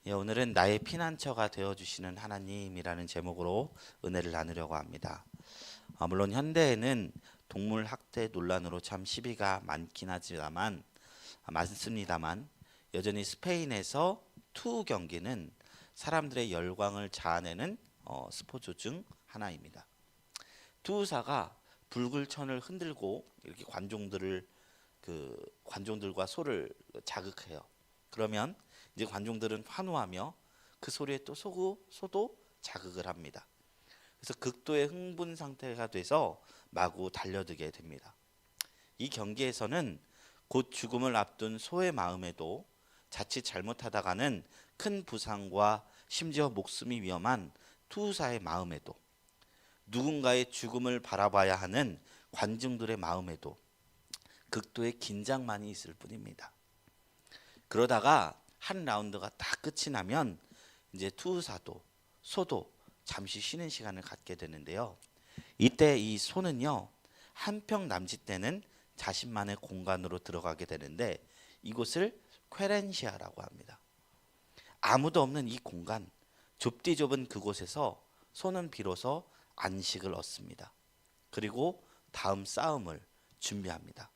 오늘은 나의 피난처가 되어주시는 하나님이라는 제목으로 은혜를 나누려고 합니다. 물론 현대에는 동물 학대 논란으로 참 시비가 많습니다만 여전히 스페인에서 투 경기는 사람들의 열광을 자아내는 스포츠 중 하나입니다. 투우사가 불굴천을 흔들고 이렇게 관종들과 소를 자극해요. 그러면 이제 관종들은 환호하며 그 소리에 또 소도 자극을 합니다. 그래서 극도의 흥분 상태가 돼서 마구 달려들게 됩니다. 이 경기에서는 곧 죽음을 앞둔 소의 마음에도 자칫 잘못하다가는 큰 부상과 심지어 목숨이 위험한 투우사의 마음에도 누군가의 죽음을 바라봐야 하는 관중들의 마음에도 극도의 긴장만이 있을 뿐입니다. 그러다가 한 라운드가 다 끝이 나면 이제 투우사도 소도 잠시 쉬는 시간을 갖게 되는데요. 이때 이 소는요, 한평 남짓되는 자신만의 공간으로 들어가게 되는데 이곳을 퀘렌시아라고 합니다. 아무도 없는 이 공간, 좁디 좁은 그곳에서 소는 비로소 안식을 얻습니다. 그리고 다음 싸움을 준비합니다.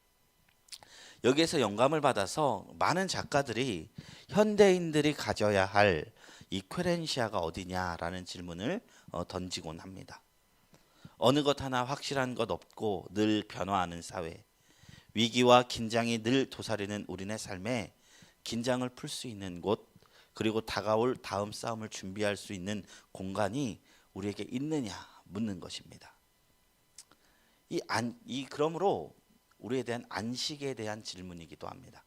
여기에서 영감을 받아서 많은 작가들이 현대인들이 가져야 할 이 퀘렌시아가 어디냐라는 질문을 던지곤 합니다. 어느 것 하나 확실한 것 없고 늘 변화하는 사회, 위기와 긴장이 늘 도사리는 우리네 삶에 긴장을 풀 수 있는 곳, 그리고 다가올 다음 싸움을 준비할 수 있는 공간이 우리에게 있느냐 묻는 것입니다. 그러므로 우리에 대한 안식에 대한 질문이기도 합니다.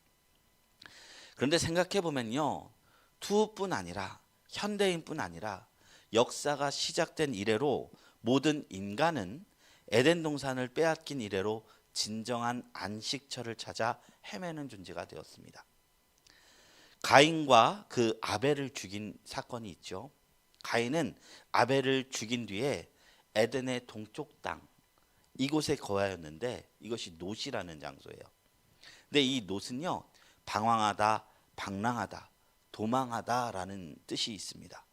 그런데 생각해 보면요, 투우뿐 아니라 현대인뿐 아니라 역사가 시작된 이래로 모든 인간은 에덴 동산을 빼앗긴 이래로 진정한 안식처를 찾아 헤매는 존재가 되었습니다. 가인과 그 아벨을 죽인 사건이 있죠. 가인은 아벨을 죽인 뒤에 에덴의 동쪽 땅 이곳에 거하였는데 이것이 놋이라는 장소예요. 근데 이 놋은요, 방황하다, 방랑하다, 도망하다라는 뜻이 있습니다.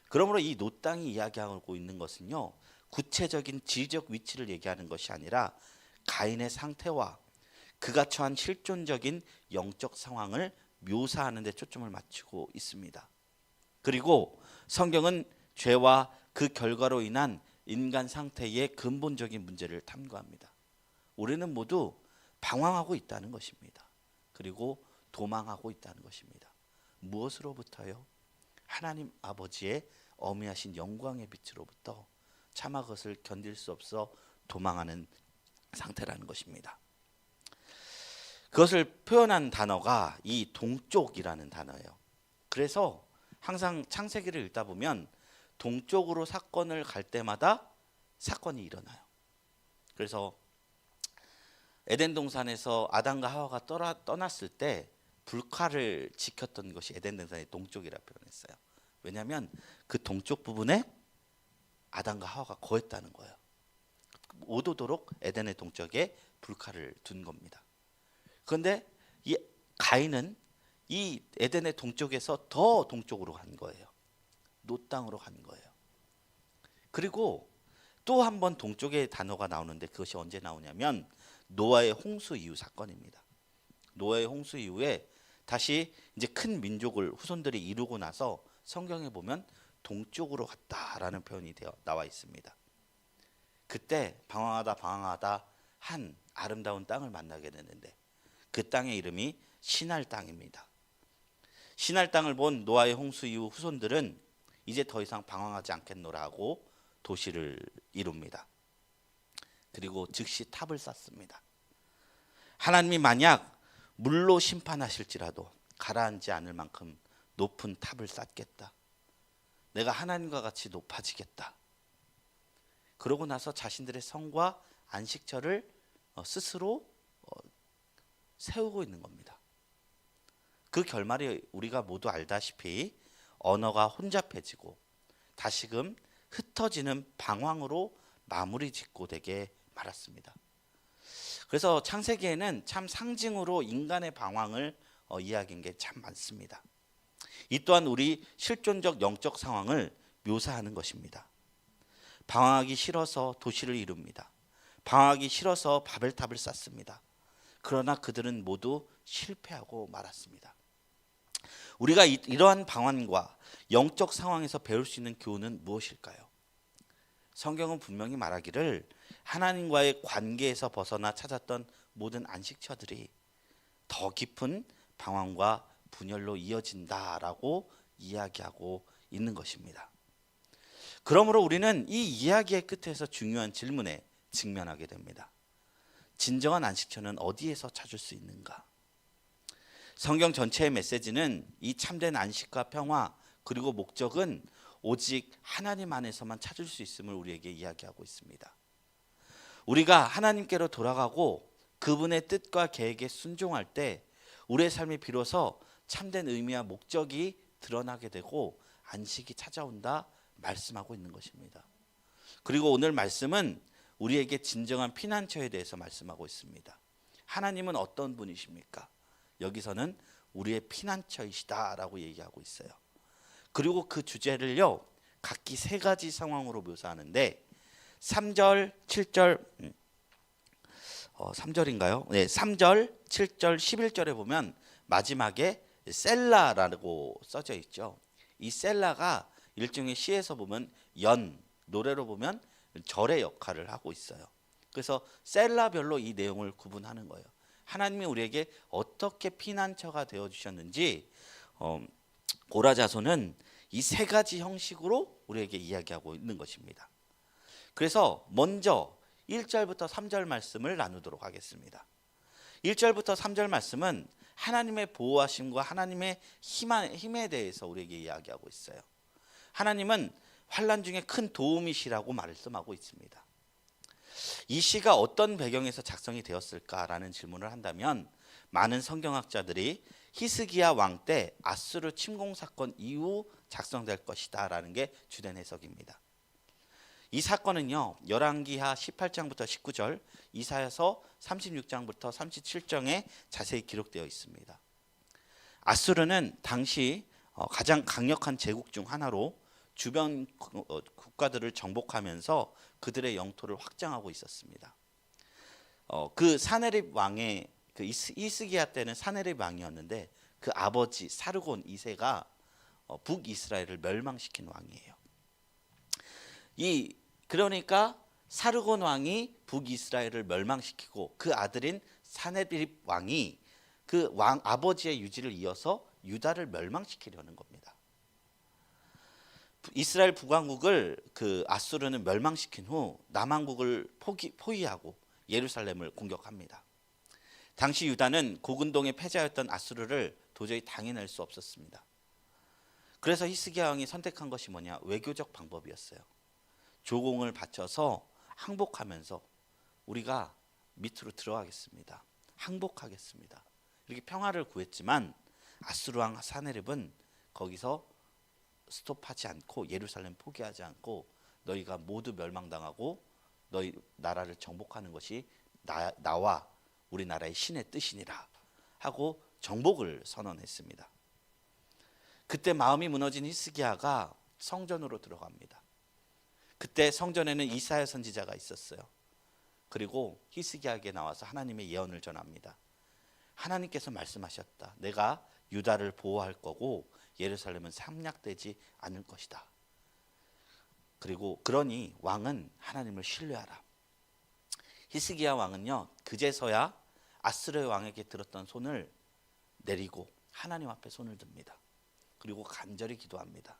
그러므로 이 놋 땅이 이야기하고 있는 것은요, 구체적인 지리적 위치를 얘기하는 것이 아니라 가인의 상태와 그가 처한 실존적인 영적 상황을 묘사하는 데 초점을 맞추고 있습니다. 그리고 성경은 죄와 그 결과로 인한 인간 상태의 근본적인 문제를 탐구합니다. 우리는 모두 방황하고 있다는 것입니다. 그리고 도망하고 있다는 것입니다. 무엇으로부터요? 하나님 아버지의 어미하신 영광의 빛으로부터 차마 그것을 견딜 수 없어 도망하는 상태라는 것입니다. 그것을 표현한 단어가 이 동쪽이라는 단어예요. 그래서 항상 창세기를 읽다 보면 동쪽으로 사건을 갈 때마다 사건이 일어나요. 그래서 에덴 동산에서 아담과 하와가 떠났을 때 불칼을 지켰던 것이 에덴 동산의 동쪽이라 표현했어요. 왜냐하면 그 동쪽 부분에 아담과 하와가 거했다는 거예요. 못 오도록 에덴의 동쪽에 불칼을 둔 겁니다. 그런데 이 가인은 이 에덴의 동쪽에서 더 동쪽으로 간 거예요. 놋 땅으로 간 거예요. 그리고 또 한 번 동쪽의 단어가 나오는데 그것이 언제 나오냐면 노아의 홍수 이후 사건입니다. 노아의 홍수 이후에 다시 이제 큰 민족을 후손들이 이루고 나서 성경에 보면 동쪽으로 갔다라는 표현이 나와 있습니다. 그때 방황하다 한 아름다운 땅을 만나게 되는데 그 땅의 이름이 시날 땅입니다. 시날 땅을 본 노아의 홍수 이후 후손들은 이제 더 이상 방황하지 않겠노라 하고 도시를 이룹니다. 그리고 즉시 탑을 쌓습니다. 하나님이 만약 물로 심판하실지라도 가라앉지 않을 만큼 높은 탑을 쌓겠다. 내가 하나님과 같이 높아지겠다. 그러고 나서 자신들의 성과 안식처를 스스로 세우고 있는 겁니다. 그 결말이 우리가 모두 알다시피 언어가 혼잡해지고 다시금 흩어지는 방황으로 마무리 짓고 되게 말았습니다. 그래서 창세기에는 참 상징으로 인간의 방황을 이야기한 게 참 많습니다. 이 또한 우리 실존적 영적 상황을 묘사하는 것입니다. 방황하기 싫어서 도시를 이룹니다. 방황하기 싫어서 바벨탑을 쌓습니다. 그러나 그들은 모두 실패하고 말았습니다. 우리가 이러한 방황과 영적 상황에서 배울 수 있는 교훈은 무엇일까요? 성경은 분명히 말하기를 하나님과의 관계에서 벗어나 찾았던 모든 안식처들이 더 깊은 방황과 분열로 이어진다라고 이야기하고 있는 것입니다. 그러므로 우리는 이 이야기의 끝에서 중요한 질문에 직면하게 됩니다. 진정한 안식처는 어디에서 찾을 수 있는가? 성경 전체의 메시지는 이 참된 안식과 평화 그리고 목적은 오직 하나님 안에서만 찾을 수 있음을 우리에게 이야기하고 있습니다. 우리가 하나님께로 돌아가고 그분의 뜻과 계획에 순종할 때 우리의 삶이 비로소 참된 의미와 목적이 드러나게 되고 안식이 찾아온다 말씀하고 있는 것입니다. 그리고 오늘 말씀은 우리에게 진정한 피난처에 대해서 말씀하고 있습니다. 하나님은 어떤 분이십니까? 여기서는 우리의 피난처이시다라고 얘기하고 있어요. 그리고 그 주제를요 각기 세 가지 상황으로 묘사하는데 3절, 7절 3절인가요? 네, 3절, 7절, 11절에 보면 마지막에 셀라라고 써져 있죠. 이 셀라가 일종의 시에서 보면 노래로 보면 절의 역할을 하고 있어요. 그래서 셀라별로 이 내용을 구분하는 거예요. 하나님이 우리에게 어떻게 피난처가 되어 주셨는지 고라자손은 이 세 가지 형식으로 우리에게 이야기하고 있는 것입니다. 그래서 먼저 1절부터 3절 말씀을 나누도록 하겠습니다. 1절부터 3절 말씀은 하나님의 보호하심과 하나님의 힘에 대해서 우리에게 이야기하고 있어요. 하나님은 환난 중에 큰 도움이시라고 말씀하고 있습니다. 이 시가 어떤 배경에서 작성이 되었을까라는 질문을 한다면 많은 성경학자들이 히스기야 왕 때 아수르 침공 사건 이후 작성될 것이다 라는 게 주된 해석입니다. 이 사건은요 열왕기하 18장부터 19절, 이사야서 36장부터 37장에 자세히 기록되어 있습니다. 아수르는 당시 가장 강력한 제국 중 하나로 주변 국가들을 정복하면서 그들의 영토를 확장하고 있었습니다. 그 사네립 왕의 히스기야 때는 사네립 왕이었는데 그 아버지 사르곤 2세가 북이스라엘을 멸망시킨 왕이에요. 그러니까 사르곤 왕이 북이스라엘을 멸망시키고 그 아들인 사네립 왕이 그 왕 아버지의 유지를 이어서 유다를 멸망시키려는 겁니다. 이스라엘 북왕국을 그 아수르는 멸망시킨 후 남왕국을 포위하고 예루살렘을 공격합니다. 당시 유다는 고군동의 패자였던 아수르를 도저히 당해낼 수 없었습니다. 그래서 히스기야 왕이 선택한 것이 뭐냐? 외교적 방법이었어요. 조공을 바쳐서 항복하면서 우리가 밑으로 들어가겠습니다. 항복하겠습니다. 이렇게 평화를 구했지만 아수르 왕 사네립은 거기서 스톱하지 않고 예루살렘 포기하지 않고 너희가 모두 멸망당하고 너희 나라를 정복하는 것이 나와 우리나라의 신의 뜻이니라 하고 정복을 선언했습니다. 그때 마음이 무너진 히스기야가 성전으로 들어갑니다. 그때 성전에는 이사야 선지자가 있었어요. 그리고 히스기야에게 나와서 하나님의 예언을 전합니다. 하나님께서 말씀하셨다. 내가 유다를 보호할 거고 예루살렘은 함락되지 않을 것이다. 그리고 그러니 왕은 하나님을 신뢰하라. 히스기야 왕은요 그제서야 아스르의 왕에게 들었던 손을 내리고 하나님 앞에 손을 듭니다. 그리고 간절히 기도합니다.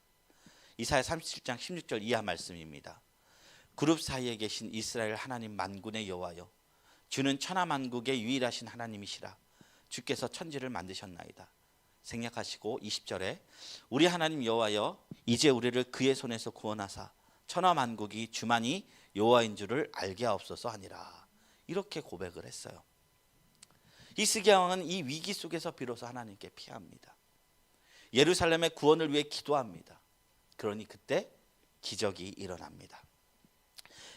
이사야 37장 16절 이하 말씀입니다. 그룹 사이에 계신 이스라엘 하나님 만군의 여호와여, 주는 천하 만국의 유일하신 하나님이시라. 주께서 천지를 만드셨나이다. 생략하시고 20절에 우리 하나님 여호와여, 이제 우리를 그의 손에서 구원하사 천하 만국이 주만이 여호와인 줄을 알게 하옵소서 하니라. 이렇게 고백을 했어요. 히스기야 왕은 이 위기 속에서 비로소 하나님께 피합니다. 예루살렘의 구원을 위해 기도합니다. 그러니 그때 기적이 일어납니다.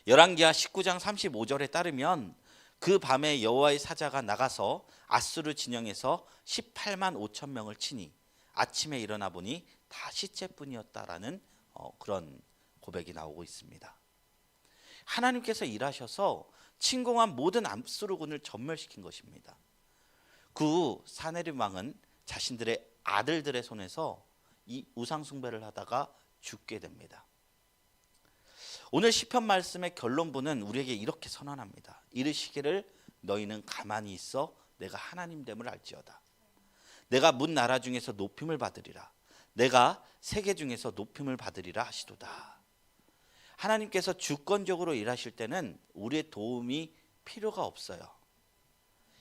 열왕기하 19장 35절에 따르면 그 밤에 여호와의 사자가 나가서 아수르 진영에서 18만 5천 명을 치니 아침에 일어나 보니 다 시체뿐이었다라는 그런 고백이 나오고 있습니다. 하나님께서 일하셔서 침공한 모든 압수르군을 전멸시킨 것입니다. 그 후 사내립 왕은 자신들의 아들들의 손에서 이 우상 숭배를 하다가 죽게 됩니다. 오늘 시편 말씀의 결론부는 우리에게 이렇게 선언합니다. 이르시기를 너희는 가만히 있어 내가 하나님됨을 알지어다. 내가 문 나라 중에서 높임을 받으리라. 내가 세계 중에서 높임을 받으리라 하시도다. 하나님께서 주권적으로 일하실 때는 우리의 도움이 필요가 없어요.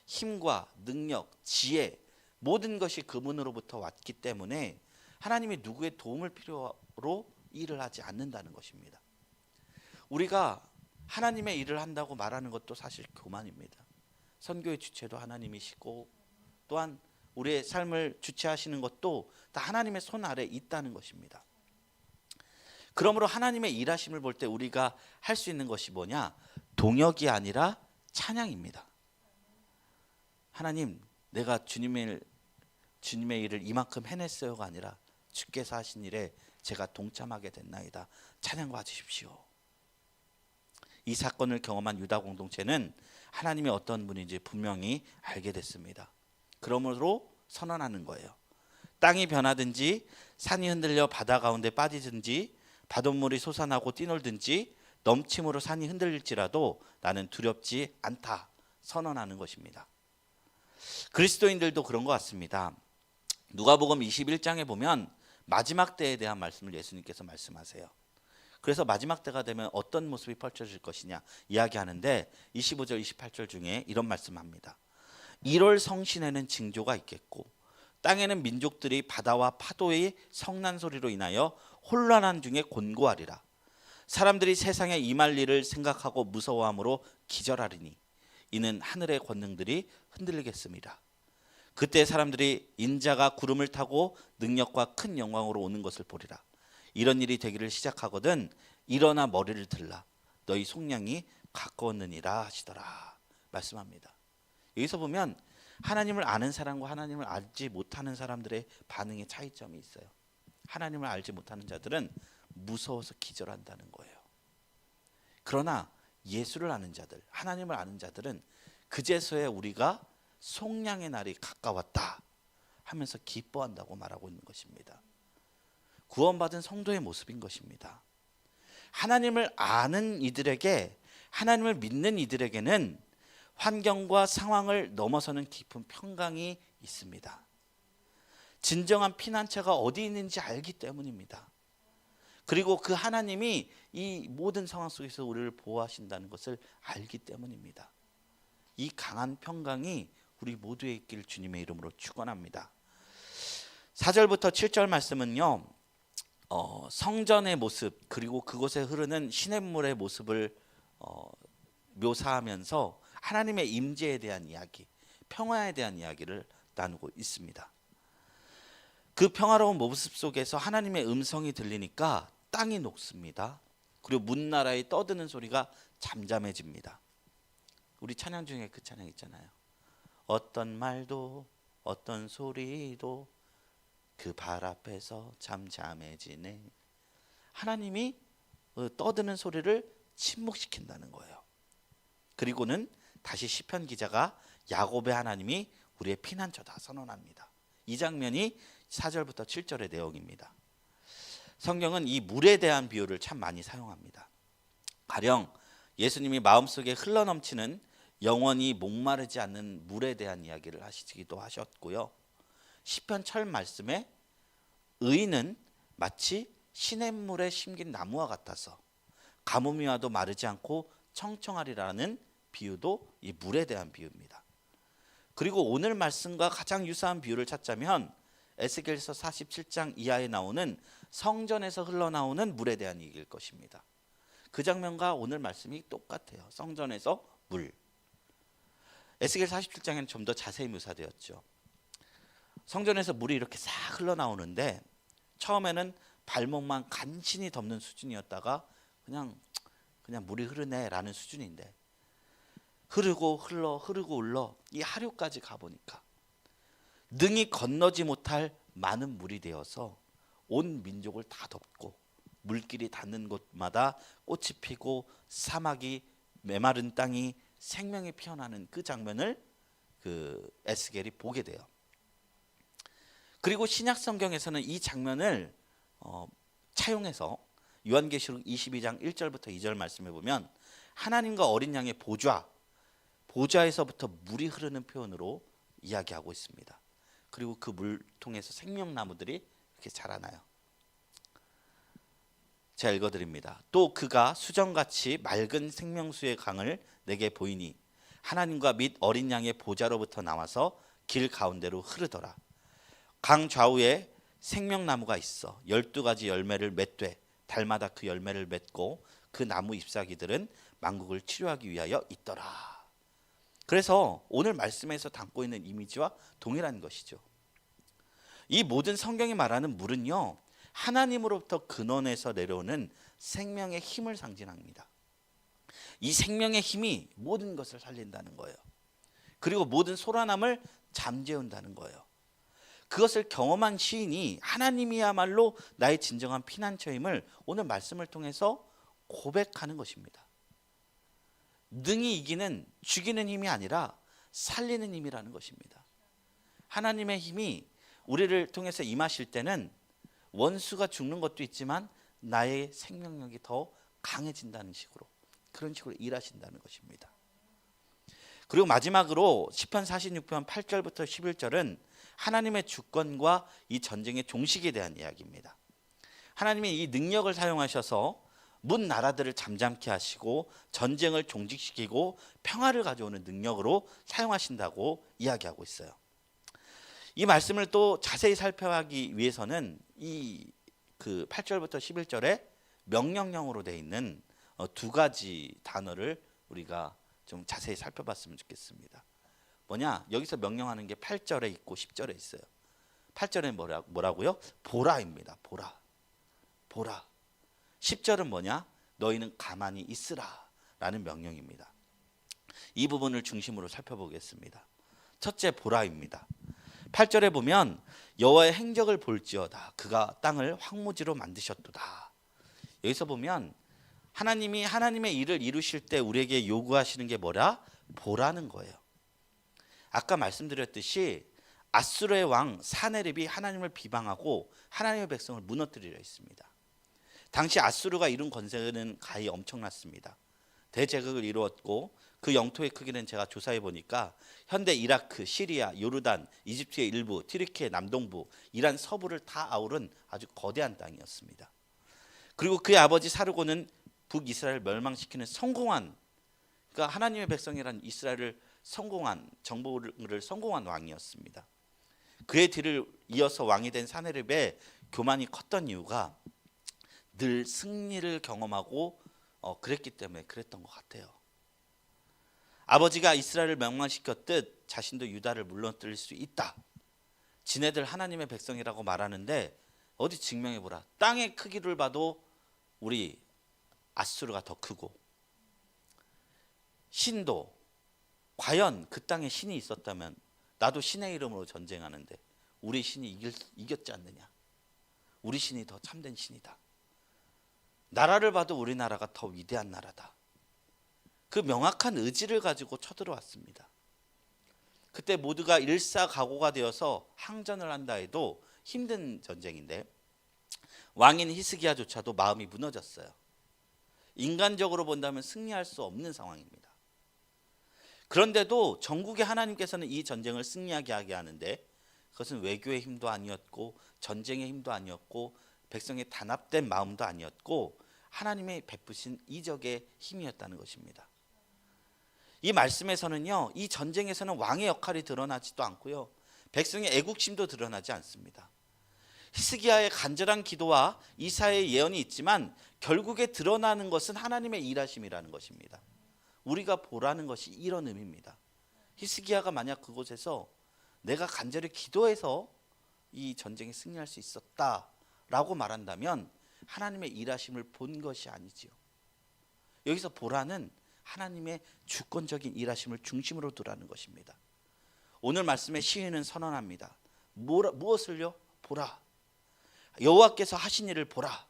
힘과 능력, 지혜 모든 것이 그분으로부터 왔기 때문에 하나님이 누구의 도움을 필요로 일을 하지 않는다는 것입니다. 우리가 하나님의 일을 한다고 말하는 것도 사실 교만입니다. 선교의 주체도 하나님이시고 또한 우리의 삶을 주체하시는 것도 다 하나님의 손 아래 있다는 것입니다. 그러므로 하나님의 일하심을 볼 때 우리가 할 수 있는 것이 뭐냐? 동역이 아니라 찬양입니다. 하나님, 내가 주님의 일을 이만큼 해냈어요가 아니라 주께서 하신 일에 제가 동참하게 됐나이다. 찬양과 주십시오. 이 사건을 경험한 유다 공동체는 하나님이 어떤 분인지 분명히 알게 됐습니다. 그러므로 선언하는 거예요. 땅이 변하든지 산이 흔들려 바다 가운데 빠지든지 바닷물이 솟아나고 뛰놀든지 넘침으로 산이 흔들릴지라도 나는 두렵지 않다 선언하는 것입니다. 그리스도인들도 그런 것 같습니다. 누가복음 21장에 보면 마지막 때에 대한 말씀을 예수님께서 말씀하세요. 그래서 마지막 때가 되면 어떤 모습이 펼쳐질 것이냐 이야기하는데 25절 28절 중에 이런 말씀합니다. 1월 성신에는 징조가 있겠고 땅에는 민족들이 바다와 파도의 성난 소리로 인하여 혼란한 중에 곤고하리라. 사람들이 세상에 임할 일을 생각하고 무서워함으로 기절하리니 이는 하늘의 권능들이 흔들리겠습니다. 그때 사람들이 인자가 구름을 타고 능력과 큰 영광으로 오는 것을 보리라. 이런 일이 되기를 시작하거든 일어나 머리를 들라. 너희 속량이 가까웠느니라 하시더라. 말씀합니다. 여기서 보면 하나님을 아는 사람과 하나님을 알지 못하는 사람들의 반응의 차이점이 있어요. 하나님을 알지 못하는 자들은 무서워서 기절한다는 거예요. 그러나 예수를 아는 자들, 하나님을 아는 자들은 그제서야 우리가 속량의 날이 가까웠다 하면서 기뻐한다고 말하고 있는 것입니다. 구원받은 성도의 모습인 것입니다. 하나님을 아는 이들에게, 하나님을 믿는 이들에게는 환경과 상황을 넘어서는 깊은 평강이 있습니다. 진정한 피난처가 어디 있는지 알기 때문입니다. 그리고 그 하나님이 이 모든 상황 속에서 우리를 보호하신다는 것을 알기 때문입니다. 이 강한 평강이 우리 모두에 있길 주님의 이름으로 축원합니다. 4절부터 7절 말씀은요, 성전의 모습 그리고 그곳에 흐르는 시냇물의 모습을 묘사하면서 하나님의 임재에 대한 이야기, 평화에 대한 이야기를 나누고 있습니다. 그 평화로운 모습 속에서 하나님의 음성이 들리니까 땅이 녹습니다. 그리고 문나라에 떠드는 소리가 잠잠해집니다. 우리 찬양 중에 그 찬양 있잖아요. 어떤 말도 어떤 소리도 그 발 앞에서 잠잠해지네. 하나님이 떠드는 소리를 침묵시킨다는 거예요. 그리고는 다시 시편 기자가 야곱의 하나님이 우리의 피난처다 선언합니다. 이 장면이 4절부터 7절의 내용입니다. 성경은 이 물에 대한 비유를 참 많이 사용합니다. 가령 예수님이 마음속에 흘러넘치는 영원히 목마르지 않는 물에 대한 이야기를 하시기도 하셨고요. 시편 철 말씀에 의인은 마치 시냇물에 심긴 나무와 같아서 가뭄이 와도 마르지 않고 청청하리라는 비유도 이 물에 대한 비유입니다. 그리고 오늘 말씀과 가장 유사한 비유를 찾자면 에스겔서 47장 이하에 나오는 성전에서 흘러나오는 물에 대한 얘기일 것입니다. 그 장면과 오늘 말씀이 똑같아요. 성전에서 물. 에스겔 47장에는 좀 더 자세히 묘사되었죠. 성전에서 물이 이렇게 싹 흘러나오는데 처음에는 발목만 간신히 덮는 수준이었다가 그냥 물이 흐르네라는 수준인데 흐르고 흘러 이 하류까지 가보니까 능히 건너지 못할 많은 물이 되어서 온 민족을 다 덮고 물길이 닿는 곳마다 꽃이 피고 사막이 메마른 땅이 생명이 피어나는 그 장면을 그 에스겔이 보게 돼요. 그리고 신약 성경에서는 이 장면을 차용해서 요한계시록 22장 1절부터 2절 말씀해 보면 하나님과 어린 양의 보좌에서부터 물이 흐르는 표현으로 이야기하고 있습니다. 그리고 그 물통에서 생명나무들이 이렇게 자라나요. 제가 읽어드립니다. 또 그가 수정같이 맑은 생명수의 강을 내게 보이니 하나님과 및 어린 양의 보좌로부터 나와서 길 가운데로 흐르더라. 강 좌우에 생명나무가 있어 12가지 열매를 맺되 달마다 그 열매를 맺고 그 나무 잎사귀들은 만국을 치료하기 위하여 있더라. 그래서 오늘 말씀에서 담고 있는 이미지와 동일한 것이죠. 이 모든 성경이 말하는 물은요, 하나님으로부터 근원에서 내려오는 생명의 힘을 상징합니다. 이 생명의 힘이 모든 것을 살린다는 거예요. 그리고 모든 소란함을 잠재운다는 거예요. 그것을 경험한 시인이 하나님이야말로 나의 진정한 피난처임을 오늘 말씀을 통해서 고백하는 것입니다. 능히 이기는 죽이는 힘이 아니라 살리는 힘이라는 것입니다. 하나님의 힘이 우리를 통해서 임하실 때는 원수가 죽는 것도 있지만 나의 생명력이 더 강해진다는 식으로, 그런 식으로 일하신다는 것입니다. 그리고 마지막으로 시편 46편 8절부터 11절은 하나님의 주권과 이 전쟁의 종식에 대한 이야기입니다. 하나님이 이 능력을 사용하셔서 문 나라들을 잠잠케 하시고 전쟁을 종식시키고 평화를 가져오는 능력으로 사용하신다고 이야기하고 있어요. 이 말씀을 또 자세히 살펴하기 위해서는 이 그 8절부터 11절에 명령형으로 되어 있는 두 가지 단어를 우리가 좀 자세히 살펴봤으면 좋겠습니다. 뭐냐? 여기서 명령하는 게 8절에 있고 10절에 있어요. 8절에 뭐라고요? 보라입니다. 보라. 10절은 뭐냐? 너희는 가만히 있으라 라는 명령입니다. 이 부분을 중심으로 살펴보겠습니다. 첫째, 보라입니다. 8절에 보면 여호와의 행적을 볼지어다 그가 땅을 황무지로 만드셨도다. 여기서 보면 하나님이 하나님의 일을 이루실 때 우리에게 요구하시는 게 뭐라? 보라는 거예요. 아까 말씀드렸듯이 아수르의 왕 사네립이 하나님을 비방하고 하나님의 백성을 무너뜨리려 했습니다. 당시 아수르가 이룬 권세는 가히 엄청났습니다. 대제국을 이루었고 그 영토의 크기는 제가 조사해 보니까 현대 이라크, 시리아, 요르단, 이집트의 일부, 튀르키예 남동부, 이란 서부를 다 아우른 아주 거대한 땅이었습니다. 그리고 그의 아버지 사르곤은 북이스라엘을 멸망시키는 성공한, 그러니까 하나님의 백성이란 이스라엘을 정복을 성공한 왕이었습니다. 그의 뒤를 이어서 왕이 된 사네립의 교만이 컸던 이유가 늘 승리를 경험하고 그랬기 때문에 그랬던 것 같아요. 아버지가 이스라엘을 멸망시켰듯 자신도 유다를 무너뜨릴 수 있다. 지네들 하나님의 백성이라고 말하는데 어디 증명해보라. 땅의 크기를 봐도 우리 아수르가 더 크고, 신도 과연 그 땅에 신이 있었다면 나도 신의 이름으로 전쟁하는데 우리 신이 이겼지 않느냐. 우리 신이 더 참된 신이다. 나라를 봐도 우리나라가 더 위대한 나라다. 그 명확한 의지를 가지고 쳐들어왔습니다. 그때 모두가 일사각오가 되어서 항전을 한다 해도 힘든 전쟁인데 왕인 히스기야조차도 마음이 무너졌어요. 인간적으로 본다면 승리할 수 없는 상황입니다. 그런데도 전국의 하나님께서는 이 전쟁을 승리하게 하게 하는데 그것은 외교의 힘도 아니었고 전쟁의 힘도 아니었고 백성의 단합된 마음도 아니었고 하나님의 베푸신 이적의 힘이었다는 것입니다. 이 말씀에서는요, 이 전쟁에서는 왕의 역할이 드러나지도 않고요, 백성의 애국심도 드러나지 않습니다. 히스기야의 간절한 기도와 이사야의 예언이 있지만 결국에 드러나는 것은 하나님의 일하심이라는 것입니다. 우리가 보라는 것이 이런 의미입니다. 히스기야가 만약 그곳에서 내가 간절히 기도해서 이 전쟁에 승리할 수 있었다라고 말한다면 하나님의 일하심을 본 것이 아니지요. 여기서 보라는 하나님의 주권적인 일하심을 중심으로 두라는 것입니다. 오늘 말씀에 시인은 선언합니다. 무엇을요? 보라. 여호와께서 하신 일을 보라.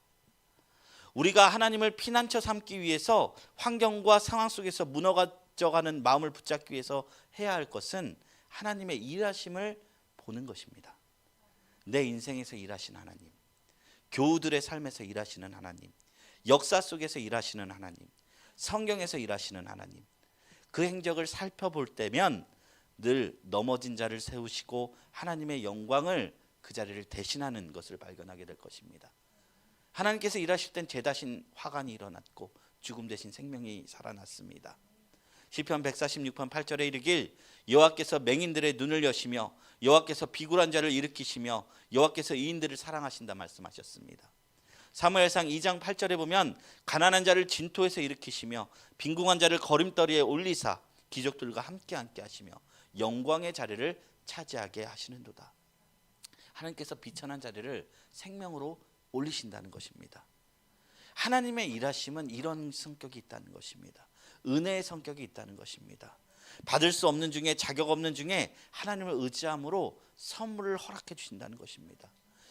우리가 하나님을 피난처 삼기 위해서 환경과 상황 속에서 무너져가는 마음을 붙잡기 위해서 해야 할 것은 하나님의 일하심을 보는 것입니다. 내 인생에서 일하시는 하나님, 교우들의 삶에서 일하시는 하나님, 역사 속에서 일하시는 하나님, 성경에서 일하시는 하나님, 그 행적을 살펴볼 때면 늘 넘어진 자를 세우시고 하나님의 영광을 그 자리를 대신하는 것을 발견하게 될 것입니다. 하나님께서 일하실 땐 죄다신 화관이 일어났고 죽음 대신 생명이 살아났습니다. 시편 146편 8절에 이르길 여호와께서 맹인들의 눈을 여시며 여호와께서 비굴한 자를 일으키시며 여호와께서 의인들을 사랑하신다 말씀하셨습니다. 사무엘상 2장 8절에 보면 가난한 자를 진토에서 일으키시며 빈궁한 자를 걸음더리에 올리사 기족들과 함께 하시며 영광의 자리를 차지하게 하시는도다. 하나님께서 비천한 자리를 생명으로 올리신다는 것입니다. 하나님의 일하심은 이런 성격이 있다는 것입니다. 은혜의 성격이 있다는 것입니다. 받을 수 없는 중에 자격 없는 중에 하나님을 의지함으로 선물을 허락해 주신다는 것입니다.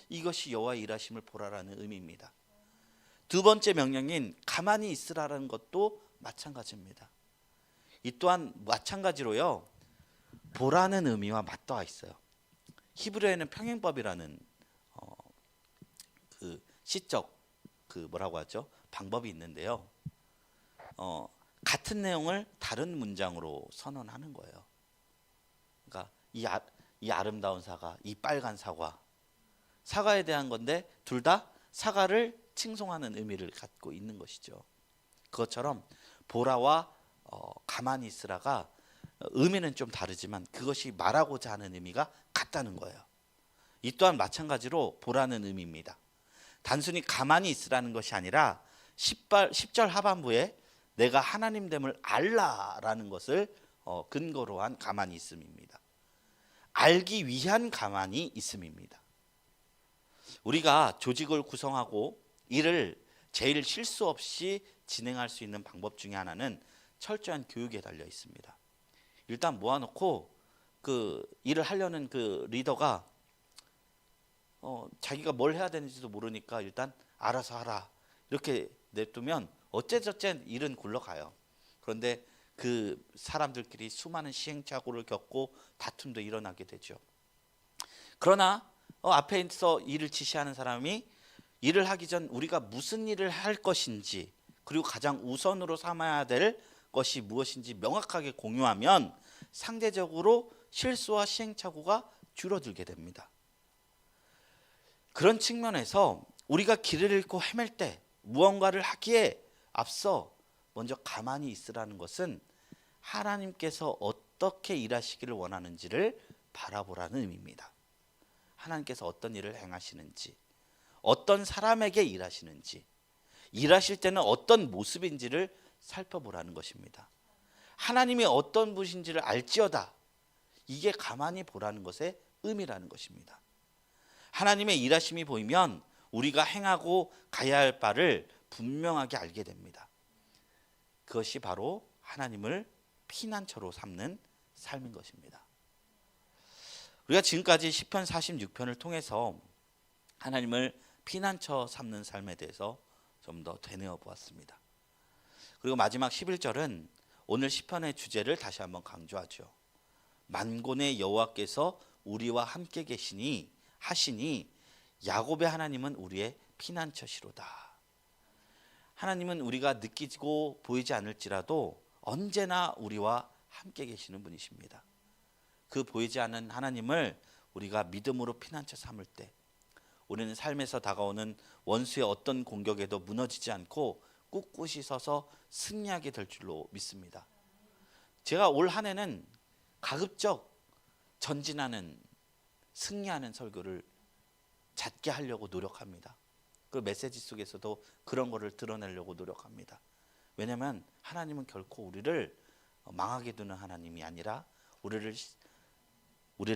이것이 여호와의 일하심을 보라라는 의미입니다. 두 번째 명령인 가만히 있으라는 것도 마찬가지입니다. 이 또한 마찬가지로요, 보라는 의미와 맞닿아 있어요. 히브리어에는 평행법이라는 그 시적 뭐라고 하죠? 방법이 있는데요. 같은 내용을 다른 문장으로 선언하는 거예요. 그러니까 이 아름다운 사과, 이 빨간 사과, 사과에 대한 건데 둘 다 사과를 칭송하는 의미를 갖고 있는 것이죠. 그것처럼 보라와 가만히 있으라가 의미는 좀 다르지만 그것이 말하고자 하는 의미가 같다는 거예요. 이 또한 마찬가지로 보라는 의미입니다. 단순히 가만히 있으라는 것이 아니라 10절 하반부에 내가 하나님됨을 알라라는 것을 근거로 한 가만히 있음입니다. 알기 위한 가만히 있음입니다. 우리가 조직을 구성하고 일을 제일 실수 없이 진행할 수 있는 방법 중에 하나는 철저한 교육에 달려 있습니다. 일단 모아놓고 그 일을 하려는 그 리더가 자기가 뭘 해야 되는지도 모르니까 일단 알아서 하라 이렇게 냅두면 어째저째 일은 굴러가요. 그런데 그 사람들끼리 수많은 시행착오를 겪고 다툼도 일어나게 되죠. 그러나 앞에서 일을 지시하는 사람이 일을 하기 전 우리가 무슨 일을 할 것인지 그리고 가장 우선으로 삼아야 될 것이 무엇인지 명확하게 공유하면 상대적으로 실수와 시행착오가 줄어들게 됩니다. 그런 측면에서 우리가 길을 잃고 헤맬 때 무언가를 하기에 앞서 먼저 가만히 있으라는 것은 하나님께서 어떻게 일하시기를 원하는지를 바라보라는 의미입니다. 하나님께서 어떤 일을 행하시는지, 어떤 사람에게 일하시는지, 일하실 때는 어떤 모습인지를 살펴보라는 것입니다. 하나님이 어떤 분이신지를 알지어다. 이게 가만히 보라는 것의 의미라는 것입니다. 하나님의 일하심이 보이면 우리가 행하고 가야 할 바를 분명하게 알게 됩니다. 그것이 바로 하나님을 피난처로 삼는 삶인 것입니다. 우리가 지금까지 시편 46편을 통해서 하나님을 피난처 삼는 삶에 대해서 좀 더 되뇌어 보았습니다. 그리고 마지막 11절은 오늘 시편의 주제를 다시 한번 강조하죠. 만군의 여호와께서 우리와 함께 계시니 하시니 야곱의 하나님은 우리의 피난처시로다. 하나님은 우리가 느끼고 보이지 않을지라도 언제나 우리와 함께 계시는 분이십니다. 그 보이지 않는 하나님을 우리가 믿음으로 피난처 삼을 때 우리는 삶에서 다가오는 원수의 어떤 공격에도 무너지지 않고 꿋꿋이 서서 승리하게 될 줄로 믿습니다. 제가 올 한 해는 가급적 전진하는 승리하는 설교를 잦게 하려고 노력합니다. 그 메시지 속에서도 그런 거를 드러내려고 노력합니다. 왜냐하면 하나님은 결코 우리를 망하게 두는 하나님이 아니라 우리를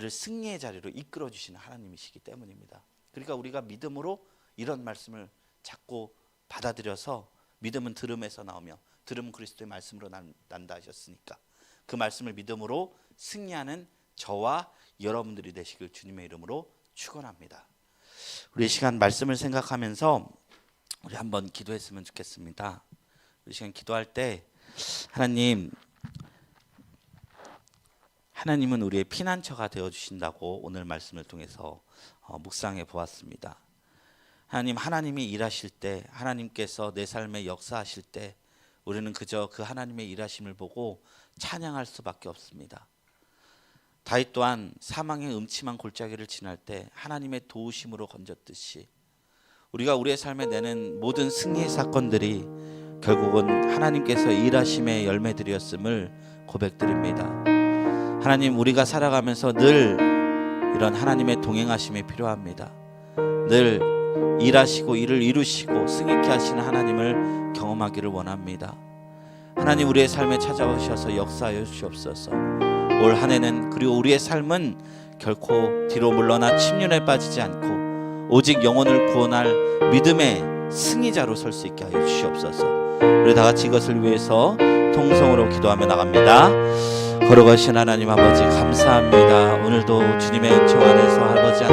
승리의 자리로 이끌어 주시는 하나님이시기 때문입니다. 그러니까 우리가 믿음으로 이런 말씀을 자꾸 받아들여서 믿음은 들음에서 나오며 들음은 그리스도의 말씀으로 난다 하셨으니까 그 말씀을 믿음으로 승리하는 저와 여러분들이 되시길 주님의 이름으로 축원합니다. 우리 시간 말씀을 생각하면서 우리 한번 기도했으면 좋겠습니다. 우리 시간 기도할 때 하나님은 우리의 피난처가 되어 주신다고 오늘 말씀을 통해서 묵상해 보았습니다. 하나님이 일하실 때, 하나님께서 내 삶에 역사하실 때 우리는 그저 그 하나님의 일하심을 보고 찬양할 수밖에 없습니다. 다윗 또한 사망의 음침한 골짜기를 지날 때 하나님의 도우심으로 건졌듯이 우리가 우리의 삶에 내는 모든 승리의 사건들이 결국은 하나님께서 일하심의 열매들이었음을 고백드립니다. 하나님, 우리가 살아가면서 늘 이런 하나님의 동행하심이 필요합니다. 늘 일하시고 일을 이루시고 승리케 하시는 하나님을 경험하기를 원합니다. 하나님, 우리의 삶에 찾아오셔서 역사하여 주시옵소서. 올 한 해는 그리고 우리의 삶은 결코 뒤로 물러나 침륜에 빠지지 않고 오직 영혼을 구원할 믿음의 승리자로 설 수 있게 하여 주시옵소서. 우리 다 같이 이것을 위해서 통성으로 기도하며 나갑니다. 걸어가신 하나님 아버지 감사합니다. 오늘도 주님의 은총 안에서 아버지 하나님